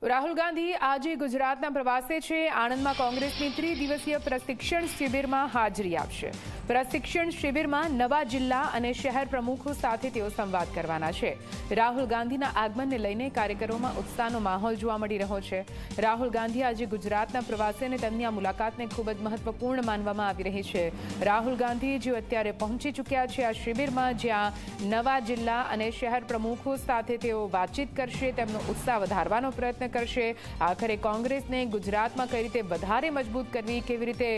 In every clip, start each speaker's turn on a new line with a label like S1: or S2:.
S1: રાહુલ ગાંધી આજે ગુજરાતના પ્રવાસે છે। આણંદમાં કોંગ્રેસની ત્રિદિવસીય પ્રશિક્ષણ શિબિરમાં હાજરી આપશે। પ્રશિક્ષણ શિબિરમાં નવા જિલ્લા અને શહેર પ્રમુખો સાથે તેઓ સંવાદ કરવાના છે। રાહુલ ગાંધીના આગમનને લઈને કાર્યકરોમાં ઉત્સાહનો માહોલ જોવા મળી રહ્યો છે। રાહુલ ગાંધી આજે ગુજરાતના પ્રવાસે અને તેમની આ મુલાકાતને ખૂબ જ મહત્વપૂર્ણ માનવામાં આવી રહી છે। રાહુલ ગાંધી જે અત્યારે પહોંચી ચૂક્યા છે આ શિબિરમાં, જ્યાં નવા જિલ્લા અને શહેર પ્રમુખો સાથે તેઓ વાતચીત કરશે, તેમનો ઉત્સાહ વધારવાનો પ્રયત્ન કરશે। આખરે કોંગ્રેસને ગુજરાતમાં કઈ રીતે વધારે મજબૂત કરવી, કેવી રીતે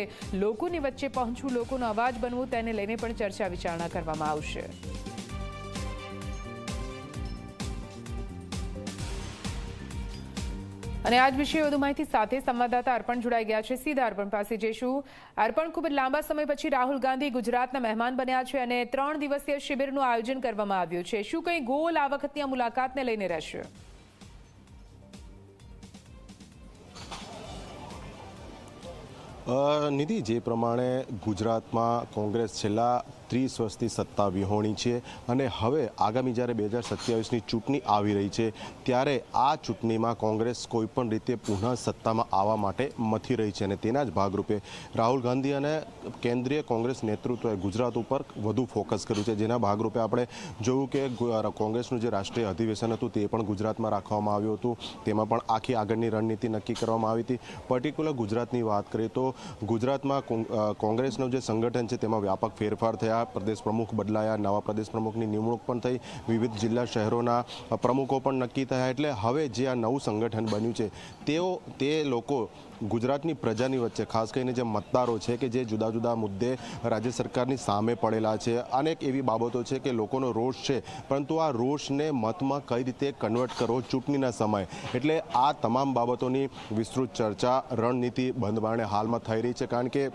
S1: લોકોની વચ્ચે પહોંચવું, લોકોનો અવાજ બનવું, તેને લઈને પણ ચર્ચા વિચારણા કરવામાં આવશે। અને આજ વિશે વધુ માહિતી સાથે સંવાદદાતા અર્પણ જોડાઈ ગયા છે। સીધા અર્પણ પાસે જઈશું। અર્પણ, ખૂબ જ લાંબા સમય પછી રાહુલ ગાંધી ગુજરાતના મહેમાન બન્યા છે અને 3 દિવસીય શિબિરનું આયોજન કરવામાં આવ્યું છે। શું કંઈ ગોલ આ વખતની આ મુલાકાતને લઈને રહેશે?
S2: નિધિ, જે પ્રમાણે ગુજરાતમાં કોંગ્રેસ છેલ્લા 30 વર્ષથી સત્તા વિહોણી છે અને હવે આગામી જ્યારે 2027ની ચૂંટણી આવી રહી છે ત્યારે આ ચૂંટણીમાં કોંગ્રેસ કોઈપણ રીતે પુનઃ સત્તામાં આવવા માટે મથી રહી છે અને તેના જ ભાગરૂપે રાહુલ ગાંધી અને કેન્દ્રીય કોંગ્રેસ નેતૃત્વએ ગુજરાત ઉપર વધુ ફોકસ કર્યું છે। જેના ભાગરૂપે આપણે જોયું કે કોંગ્રેસનું જે રાષ્ટ્રીય અધિવેશન હતું તે પણ ગુજરાતમાં રાખવામાં આવ્યું હતું। તેમાં પણ આખી આગળની રણનીતિ નક્કી કરવામાં આવી હતી। પર્ટિક્યુલર ગુજરાતની વાત કરીએ તો ગુજરાતમાં કોંગ્રેસનું જે સંગઠન છે તેમાં વ્યાપક ફેરફાર થયા, પ્રદેશ પ્રમુખ બદલાયા, નવા પ્રદેશ પ્રમુખની નિમણૂક પણ થઈ, વિવિધ જિલ્લા શહેરોના પ્રમુખો પણ નક્કી થયા। એટલે હવે જે આ નવું સંગઠન બન્યું છે તે લોકો ગુજરાતની પ્રજાની વચ્ચે, ખાસ કરીને જે મતદારો છે કે જે જુદા જુદા મુદ્દે રાજ્ય સરકારની સામે પડેલા છે, અનેક એવી બાબતો છે કે લોકોનો રોષ છે, પરંતુ આ રોષને મતમાં કઈ રીતે કન્વર્ટ કરવો ચૂંટણીના સમયે, એટલે આ તમામ બાબતોની વિસ્તૃત ચર્ચા રણનીતિ બંધબારણે હાલમાં થઈ રહી છે। કારણ કે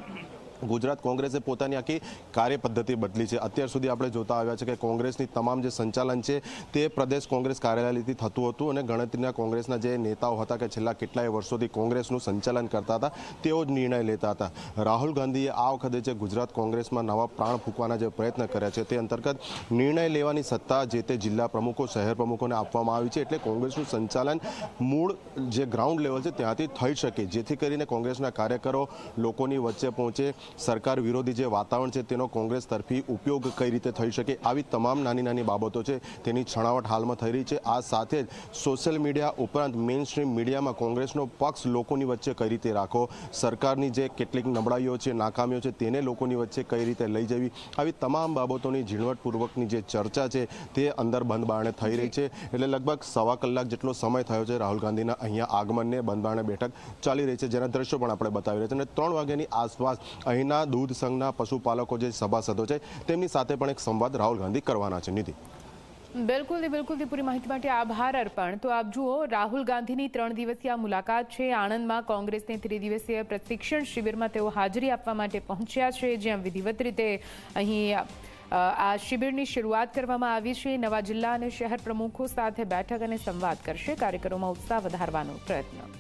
S2: ગુજરાત કોંગ્રેસે પોતાની આખી કાર્યપદ્ધતિ બદલી છે। અત્યાર સુધી આપણે જોતા આવ્યા છે કે કોંગ્રેસની તમામ જે સંચાલન છે તે પ્રદેશ કોંગ્રેસ કાર્યાલયથી થતું હતું અને ગણતરીના કોંગ્રેસના જે નેતાઓ હતા કે છેલ્લા કેટલાય વર્ષોથી કોંગ્રેસનું સંચાલન કરતા હતા તેઓ જ નિર્ણય લેતા હતા। રાહુલ ગાંધીએ આ વખતે જે ગુજરાત કોંગ્રેસમાં નવા પ્રાણ ફૂંકવાના જે પ્રયત્ન કર્યા છે તે અંતર્ગત નિર્ણય લેવાની સત્તા જે તે જિલ્લા પ્રમુખો, શહેર પ્રમુખોને આપવામાં આવી છે। એટલે કોંગ્રેસનું સંચાલન મૂળ જે ગ્રાઉન્ડ લેવલ છે ત્યાંથી થઈ શકે, જેથી કરીને કોંગ્રેસના કાર્યકરો લોકોની વચ્ચે પહોંચે, સરકાર વિરોધી જે વાતાવરણ છે તેનો કોંગ્રેસ તરફી ઉપયોગ કઈ રીતે થઈ શકે, આવી તમામ નાની નાની બાબતો છે તેની છણાવટ હાલમાં થઈ રહી છે। આ સાથે જ સોશિયલ મીડિયા ઉપરાંત મેઇન સ્ટ્રીમ મીડિયામાં કોંગ્રેસનો પક્ષ લોકોની વચ્ચે કઈ રીતે રાખવો, સરકારની જે કેટલીક નબળાઈઓ છે, નાકામીઓ છે તેને લોકોની વચ્ચે કઈ રીતે લઈ જવી, આવી તમામ બાબતોની ઝીણવટપૂર્વકની જે ચર્ચા છે તે અંદર બંધ બારણે થઈ રહી છે। એટલે લગભગ 1.25 કલાક જેટલો સમય થયો છે રાહુલ ગાંધીના અહીંયા આગમનને, બંધ બારણે બેઠક ચાલી રહી છે, જેના દ્રશ્યો પણ આપણે બતાવી રહ્યા છે। અને 3 વાગ્યાની આસપાસ અહીંના દૂધ સંઘના પશુપાલકો જે સભાસદો છે તેમની સાથે પણ એક સંવાદ રાહુલ ગાંધી કરવાના છે। નિધિ,
S1: બિલકુલ પૂરી માહિતી માટે આભાર અર્પણ। તો આપ જુઓ, રાહુલ ગાંધીની 3 દિવસીય મુલાકાત છે। આણંદમાં કોંગ્રેસની ત્રિદિવસીય પ્રશિક્ષણ શિબિરમાં તેઓ હાજરી આપવા માટે પહોંચ્યા છે, જ્યાં વિધિવત રીતે અહીં આ શિબિરની શરૂઆત કરવામાં આવી છે। નવા જિલ્લા અને શહેર પ્રમુખો સાથે બેઠક અને સંવાદ કરશે, કાર્યકરોમાં ઉત્સાહ વધારવાનો પ્રયત્ન।